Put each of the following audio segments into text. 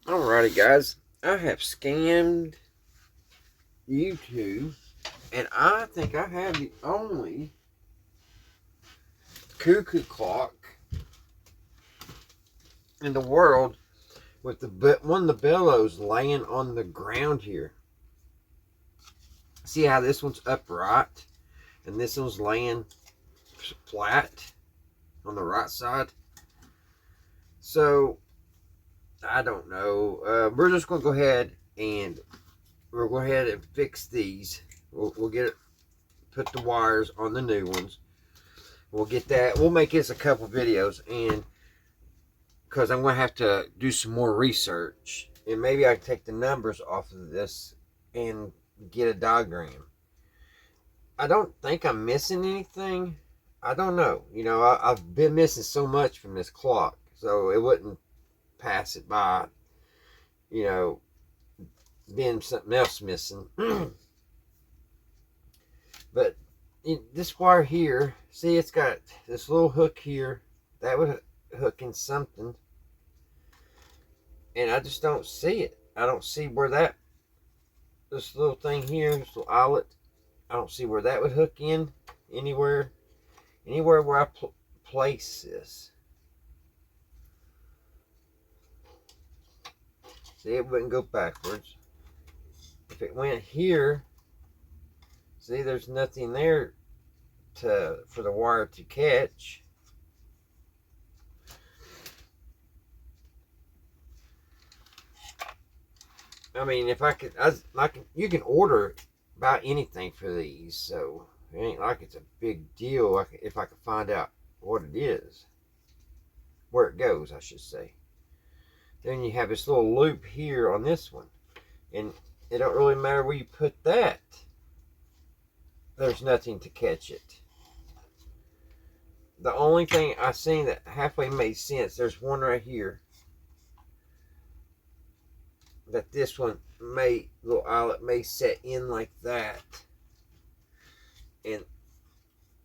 Alrighty, guys. I have scanned YouTube, and I think I have the only cuckoo clock in the world with one of the bellows laying on the ground here. See how this one's upright, and this one's laying flat on the right side? So, I don't know. We're just going to go ahead and fix these. We'll get it, put the wires on the new ones. We'll get that. We'll make this a couple videos, and because I'm going to have to do some more research, and maybe I can take the numbers off of this and get a diagram. I don't think I'm missing anything. I don't know. You know, I've been missing so much from this clock, so it wouldn't pass it by, you know, being something else missing. But this wire here, see, it's got this little hook here that would hook in something, and I just don't see it. I don't see where this little thing here, this little eyelet, I don't see where that would hook in anywhere where I place this. See, it wouldn't go backwards. If it went here, see, there's nothing there for the wire to catch. I mean, if I could, you can order about anything for these, so it ain't like it's a big deal. If I could find out what it is, where it goes, I should say. Then you have this little loop here on this one, and it don't really matter where you put that. There's nothing to catch it. The only thing I seen that halfway made sense, there's one right here that this one little eyelet may set in like that, and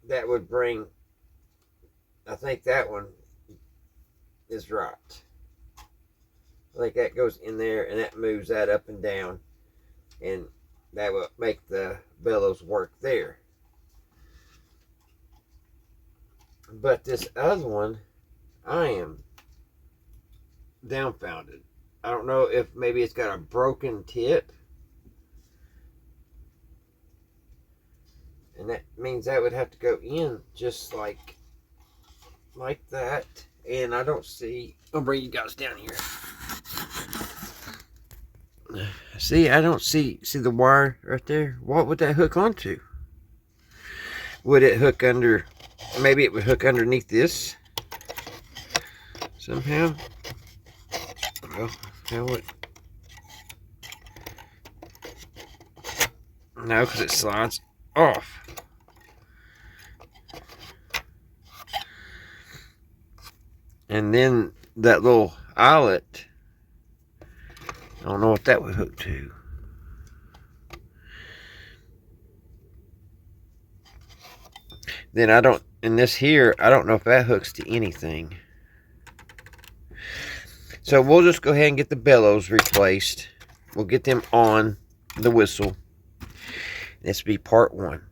that would bring, I think that one is right. I think that goes in there, and that moves that up and down, and that will make the bellows work there. But this other one, I am dumbfounded. I don't know if maybe it's got a broken tip, and that means that would have to go in just like that. And I don't see, I'll bring you guys down here. See, I don't see the wire right there. What would that hook onto? Would it hook under, maybe it would hook underneath this somehow? Well, how would, no, because it slides off. And then that little eyelet, I don't know what that would hook to. Then in this here, I don't know if that hooks to anything. So we'll just go ahead and get the bellows replaced. We'll get them on the whistle. This will be part one.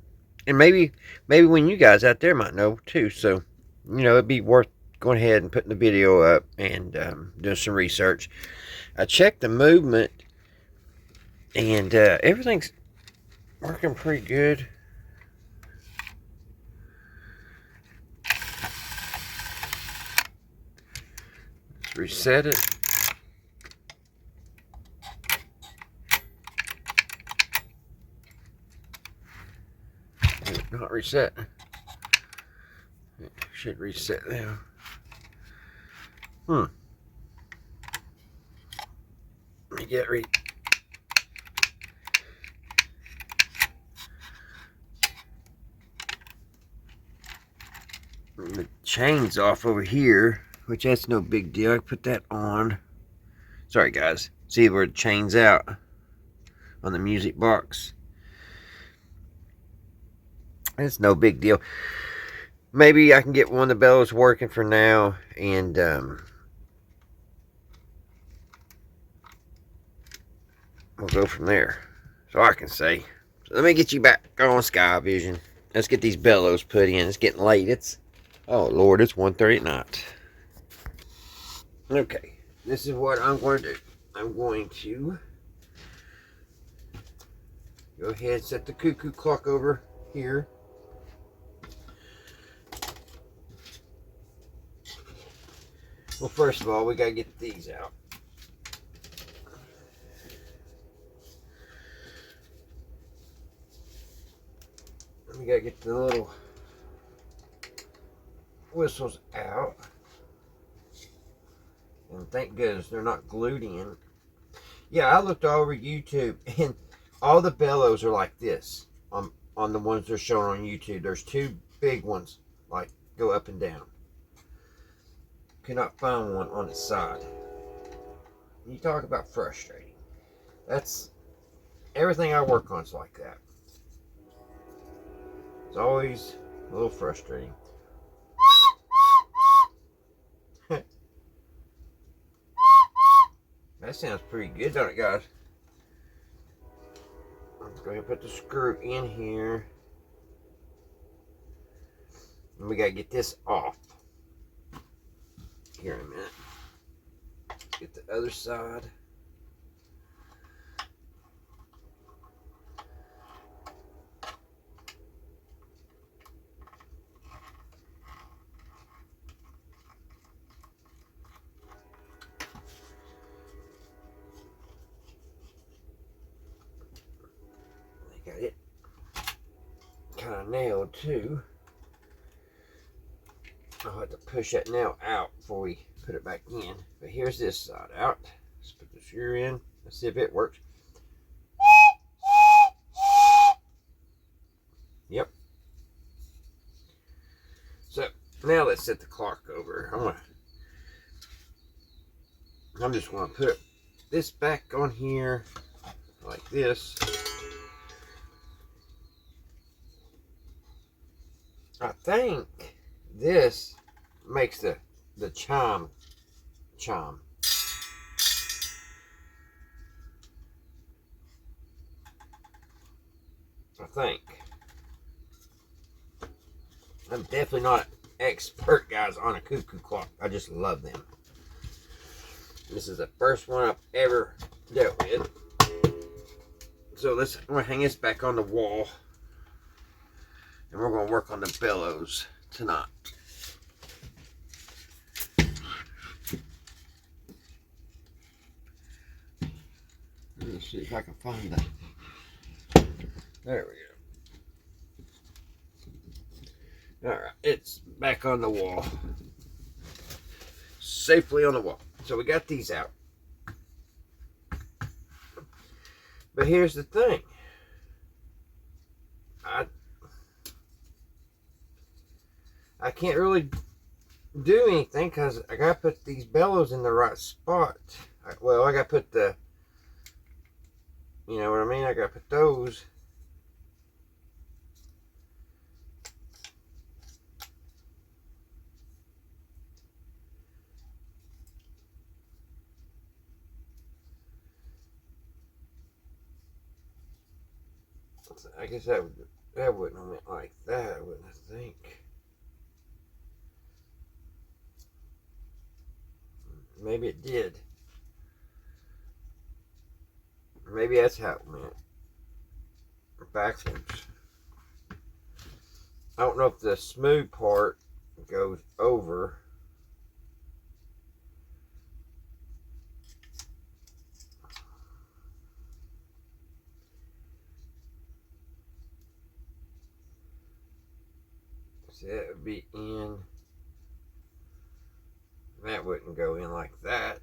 And maybe when you guys out there might know too. So, you know, it'd be worth going ahead and putting the video up and doing some research. I checked the movement, and everything's working pretty good. Let's reset it. Not reset. It should reset now. Let me get the chain's off over here, which that's no big deal. I put that on. Sorry guys, see where the chain's out on the music box. It's no big deal. Maybe I can get one of the bellows working for now, and we'll go from there. So I can say. So let me get you back on Sky Vision. Let's get these bellows put in. It's getting late. Oh Lord, it's 1:30 at night. Okay, this is what I'm going to do. I'm going to go ahead and set the cuckoo clock over here. Well, first of all, we gotta get these out. We gotta get the little whistles out. And thank goodness they're not glued in. Yeah, I looked all over YouTube and all the bellows are like this on the ones they're showing on YouTube. There's two big ones, like go up and down. Could not find one on its side. You talk about frustrating. That's everything I work on is like that. It's always a little frustrating. That sounds pretty good, don't it, guys? Let's go ahead and put the screw in here. And we gotta get this off. Here in a minute. Get the other side. I got it kind of nailed too. I'll have to push that nail out before we put it back in. But here's this side out. Let's put the screw in. Let's see if it works. Yep. So now let's set the clock over. I'm just going to put this back on here like this. I think this makes the chime. I think. I'm definitely not an expert, guys, on a cuckoo clock. I just love them. This is the first one I've ever dealt with. So I'm going to hang this back on the wall. And we're going to work on the bellows tonight. Let me see if I can find that. There we go. Alright, it's back on the wall. Safely on the wall. So we got these out. But here's the thing. I can't really do anything because I got to put these bellows in the right spot. Well, I got to put the, you know what I mean? I got to put those. I guess that wouldn't have went like that, wouldn't I think? Maybe it did. Maybe that's how it went. Backwards. I don't know if the smooth part goes over. See, that would be in. That wouldn't go in like that.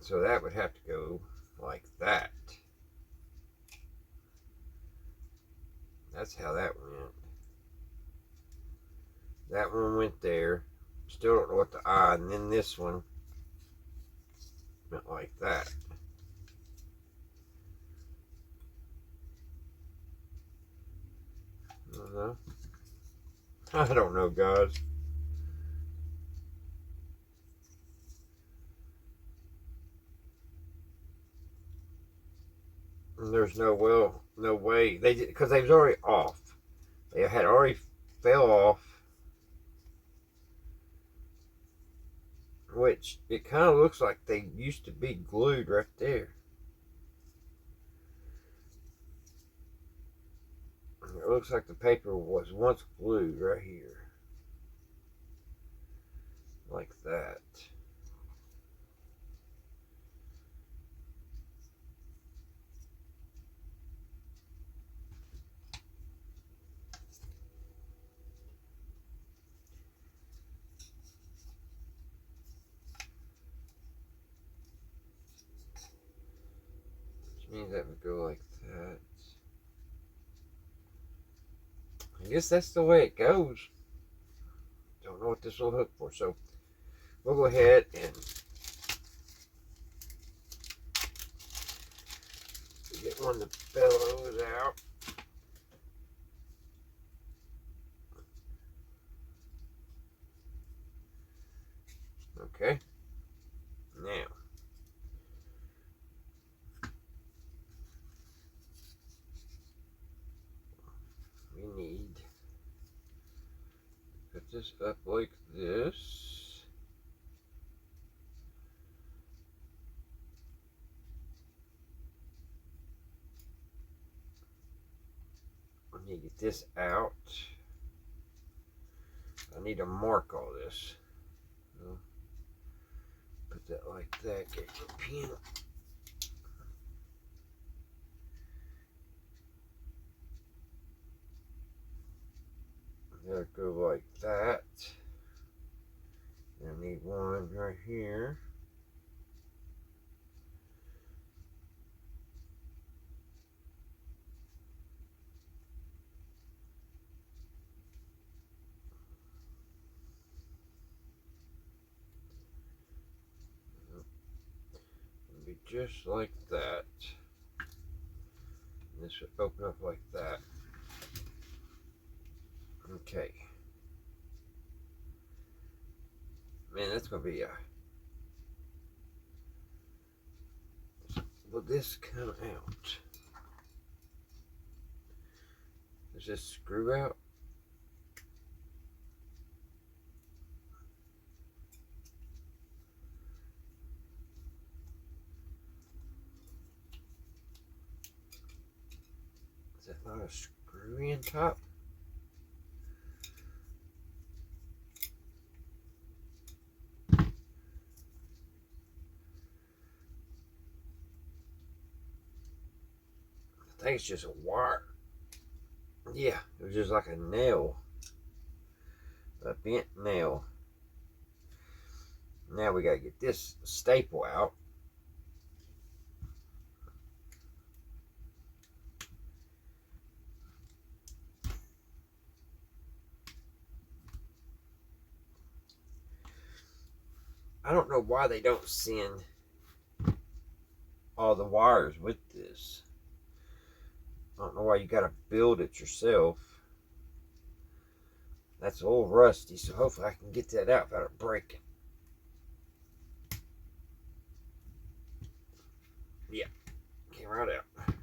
So that would have to go like that. That's how that went. That one went there. Still don't know what the eye. And then this one went like that. I don't know. I don't know, guys. And there's no way they did, because they was already off. They had already fell off, which it kind of looks like they used to be glued right there. It looks like the paper was once glued right here, like that. Which means that would go like that. I guess that's the way it goes. Don't know what this will hook for, so we'll go ahead and get one of the bellows out. Okay. Now, we need to put this up like this. I need to get this out. I need to mark all this. So, put that like that. Get your pin. There, go like that. I need one right here. It'll be just like that. And this should open up like that. Okay. Man, that's gonna be a. Will this come out? Does this screw out? Is that not a screw in top? I think it's just a wire. Yeah, it was just like a nail. A bent nail. Now we gotta get this staple out. I don't know why they don't send all the wires with this. I don't know why you gotta build it yourself. That's a little rusty, so hopefully I can get that out without it breaking. Yeah, came right out.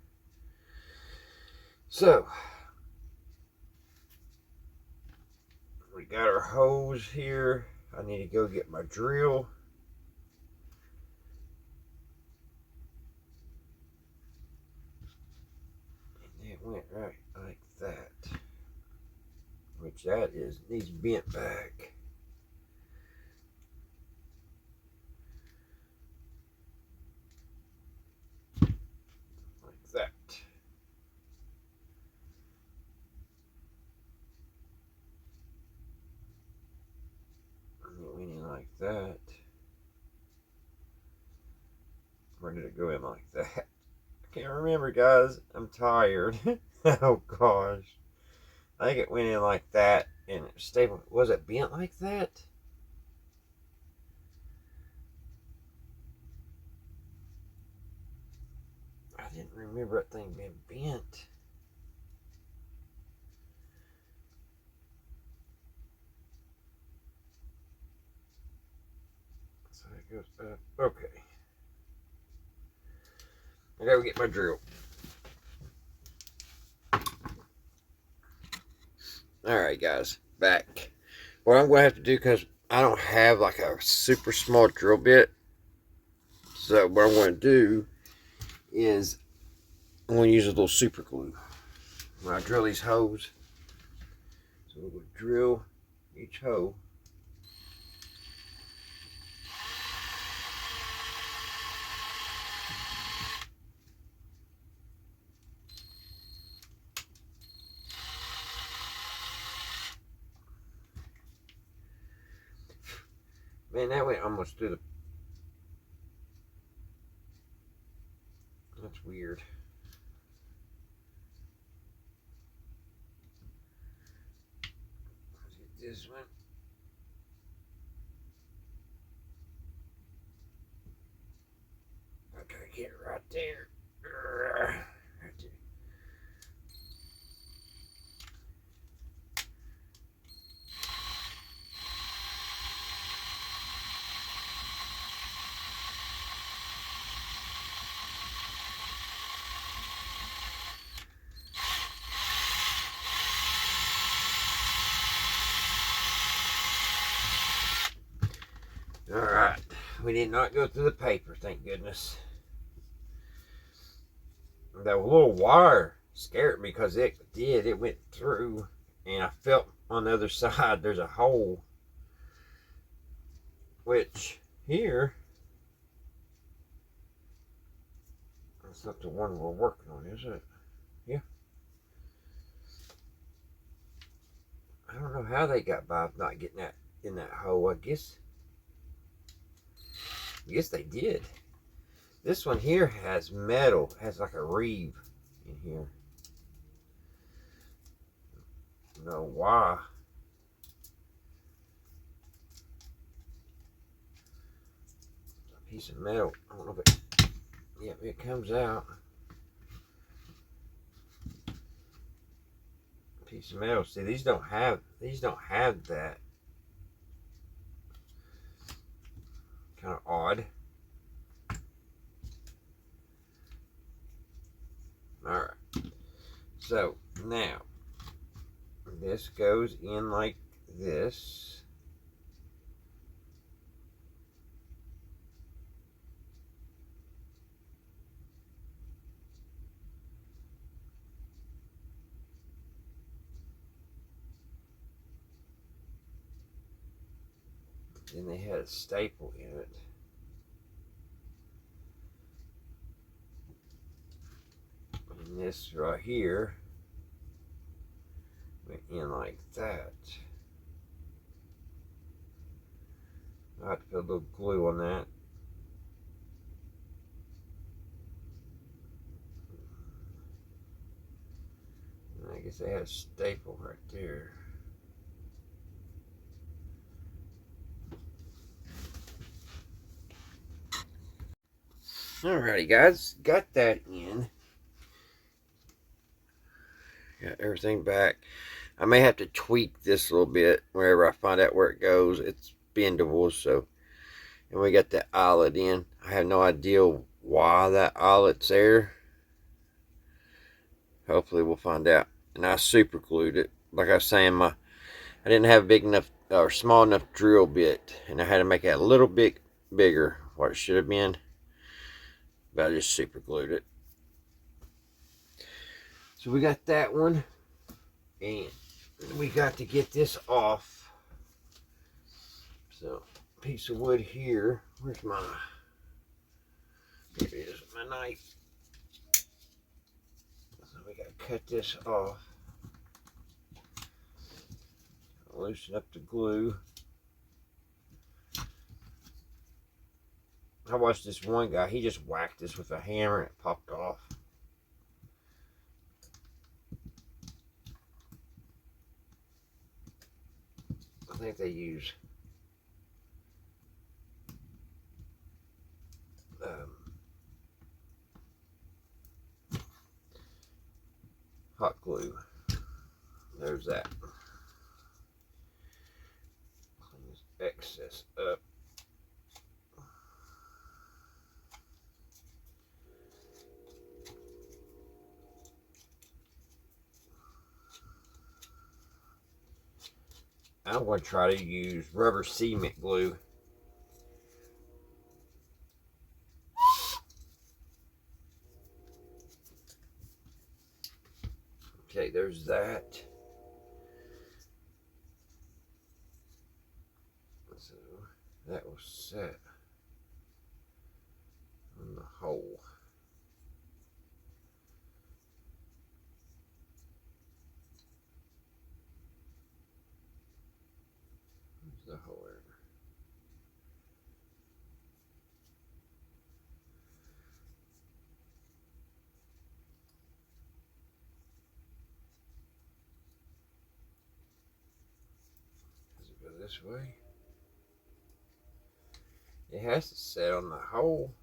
So, we got our hose here. I need to go get my drill. And it went right like that. Which that is, needs bent back. Like that. And it went in like that. Where did it go in like that? I can't remember, guys. I'm tired. Oh gosh. I think it went in like that and it was stable. Was it bent like that? I didn't remember that thing being bent. goes up. Okay. I gotta get my drill. Alright guys, back. What I'm going to have to do, because I don't have like a super small drill bit, so what I'm going to do is I'm going to use a little super glue when I drill these holes. So we're going to drill each hole. Man, that went almost through the... That's weird. Let's get this one. Okay, get it right there. Right there. Alright, we did not go through the paper, thank goodness. That little wire scared me because it went through, and I felt on the other side there's a hole, which here, that's not the one we're working on, is it? Yeah. I don't know how they got by not getting that in that hole. I guess they did. This one here has metal, has like a reeve in here. I don't know why. A piece of metal. I don't know if it. Yeah, it comes out. A piece of metal. See, these don't have that. Kind of odd. Alright. So now this goes in like this. Then they had a staple in it. And this right here went in like that. I have to put a little glue on that. And I guess they had a staple right there. Alrighty guys, got that in. Got everything back. I may have to tweak this a little bit whenever I find out where it goes. It's bendable, so. And we got the eyelet in. I have no idea why that eyelet's there. Hopefully we'll find out. And I super glued it. Like I was saying, I didn't have a big enough or small enough drill bit, and I had to make it a little bit bigger what it should have been. But I just super glued it. So we got that one, and we got to get this off. So, piece of wood here. Where's my? Here it is, my knife. So we got to cut this off. Loosen up the glue. I watched this one guy, he just whacked this with a hammer and it popped off. I think they use hot glue. There's that. Clean this excess up. I'm going to try to use rubber cement glue. Okay, there's that. So that will set on the hole. There's the hole there. Does it go this way? It has to set on the hole.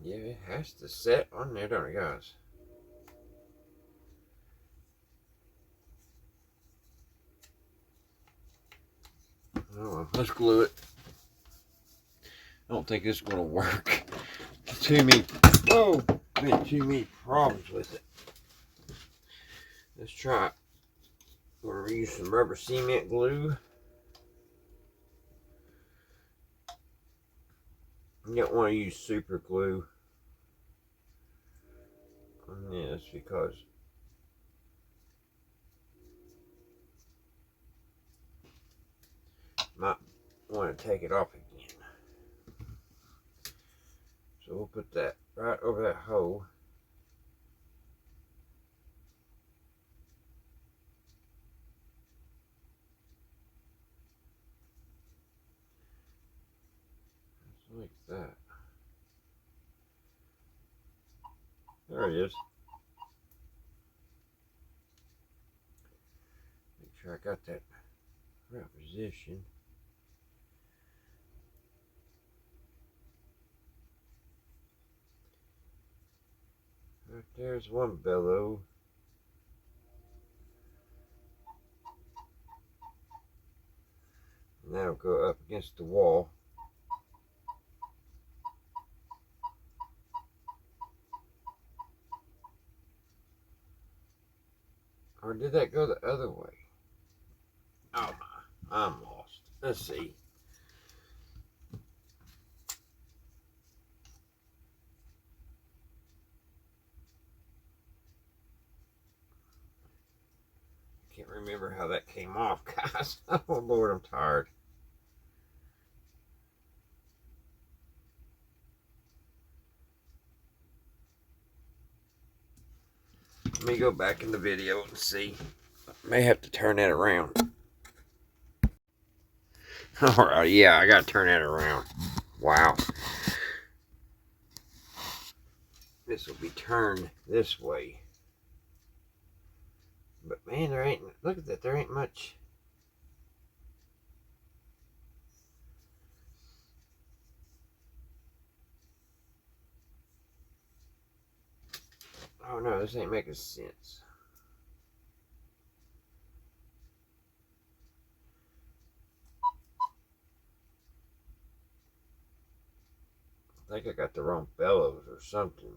Yeah, it has to set on there, don't it, guys? Oh, well, let's glue it. I don't think it's going to work. Too many, whoa, too many problems with it. Let's try it. We're going to use some rubber cement glue. You don't want to use super glue on this because you might want to take it off again. So we'll put that right over that hole. Just like that. There it is. Make sure I got that right position. Right there's one bellow. And that'll go up against the wall. Or did that go the other way? Oh my, I'm lost. Let's see. Can't remember how that came off, guys. Oh Lord, I'm tired. Let me go back in the video and see. May have to turn that around. Alright, yeah, I gotta turn that around. Wow. This will be turned this way. But man, there ain't, look at that, there ain't much. Oh no, this ain't making sense. I think I got the wrong bellows or something.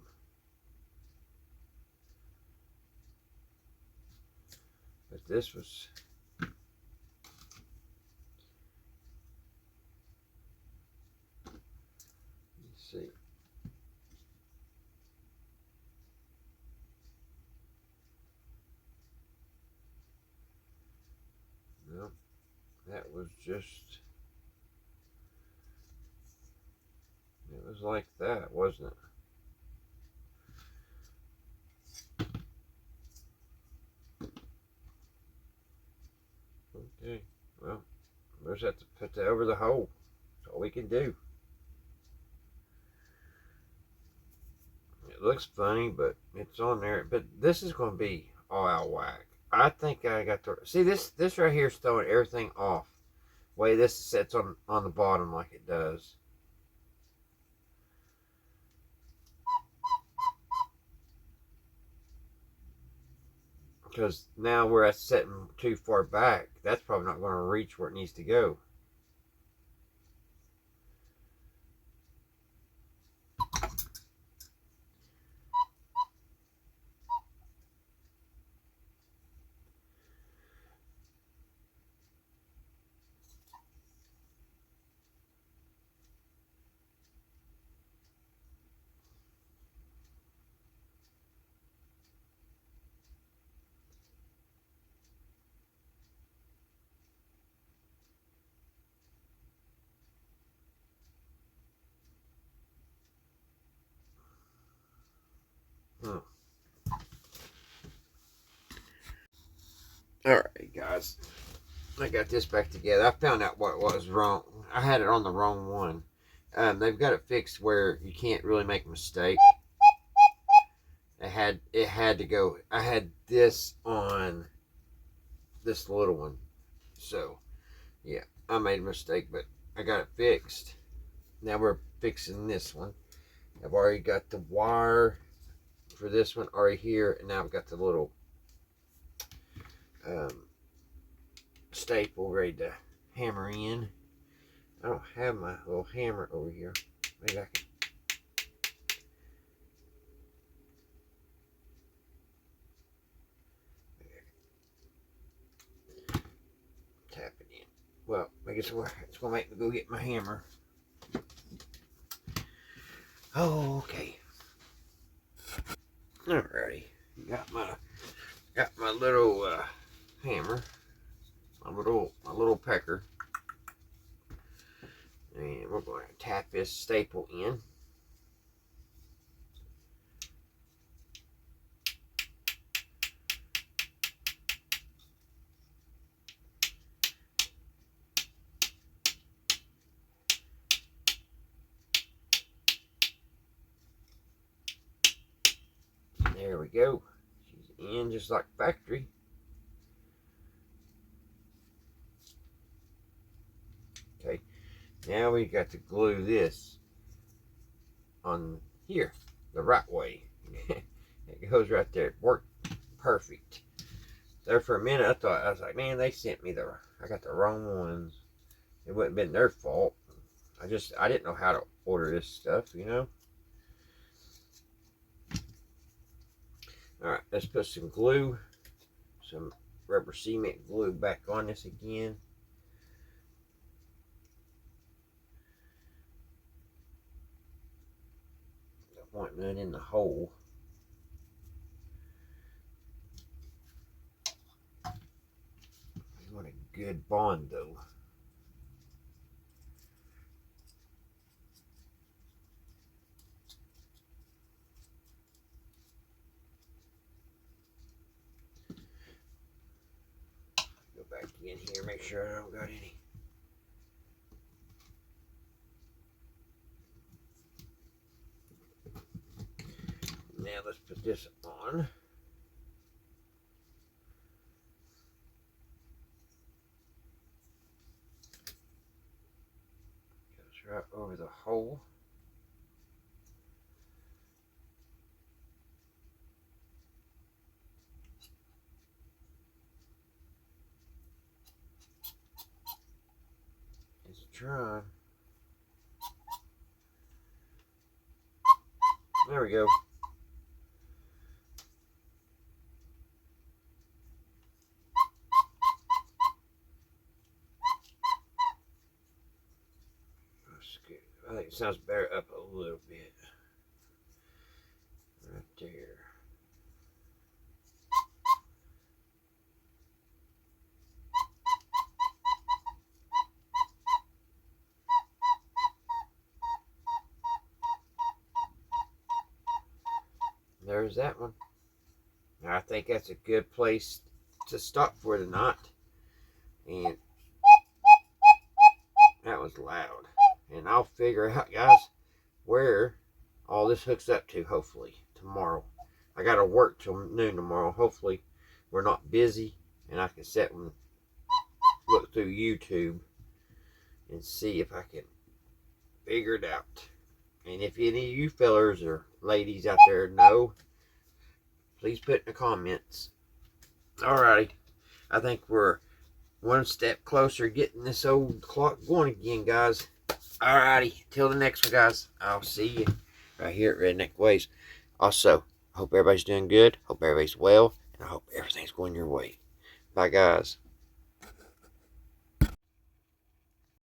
But this was... Let's see. No, that was just... It was like that, wasn't it? Okay, well, we'll just have to put that over the hole. That's all we can do. It looks funny, but it's on there. But this is going to be all out whack. I think I got to see this right here is throwing everything off. Way this sits on the bottom like it does. Because now where it's setting too far back, that's probably not going to reach where it needs to go. Hmm. Alright, guys. I got this back together. I found out what was wrong. I had it on the wrong one. They've got it fixed where you can't really make a mistake. It had to go. I had this on this little one. So, yeah, I made a mistake, but I got it fixed. Now we're fixing this one. I've already got the wire for this one already here, and now I've got the little um, staple ready to hammer in. I don't have my little hammer over here. Maybe I can. Tap it in. Well, I guess it's gonna make me go get my hammer. Oh, okay. Alrighty. Got my little hammer. My little pecker. And we're going to tap this staple in. There we go. She's in just like factory. Okay. Now we got to glue this on here the right way. It goes right there. It worked perfect. There for a minute, I was like, man, they sent me I got the wrong ones. It wouldn't have been their fault. I didn't know how to order this stuff, you know. All right, let's put some glue, some rubber cement glue back on this again. I want none in the hole. You want a good bond though. Go back in here, make sure I don't got any. Now let's put this on. Goes right over the hole. It's dry. There we go. I think it sounds better up a little bit. Right there. There's that one. I think that's a good place to stop for tonight. And that was loud. And I'll figure out, guys, where all this hooks up to, hopefully, tomorrow. I got to work till noon tomorrow. Hopefully, we're not busy. And I can sit and look through YouTube and see if I can figure it out. And if any of you fellers or ladies out there know, please put in the comments Alrighty. I think we're one step closer getting this old clock going again, guys. Alrighty. Till the next one, guys. I'll see you right here at Redneck Ways. Also, I hope everybody's doing good. Hope everybody's well. And I hope everything's going your way. Bye, guys.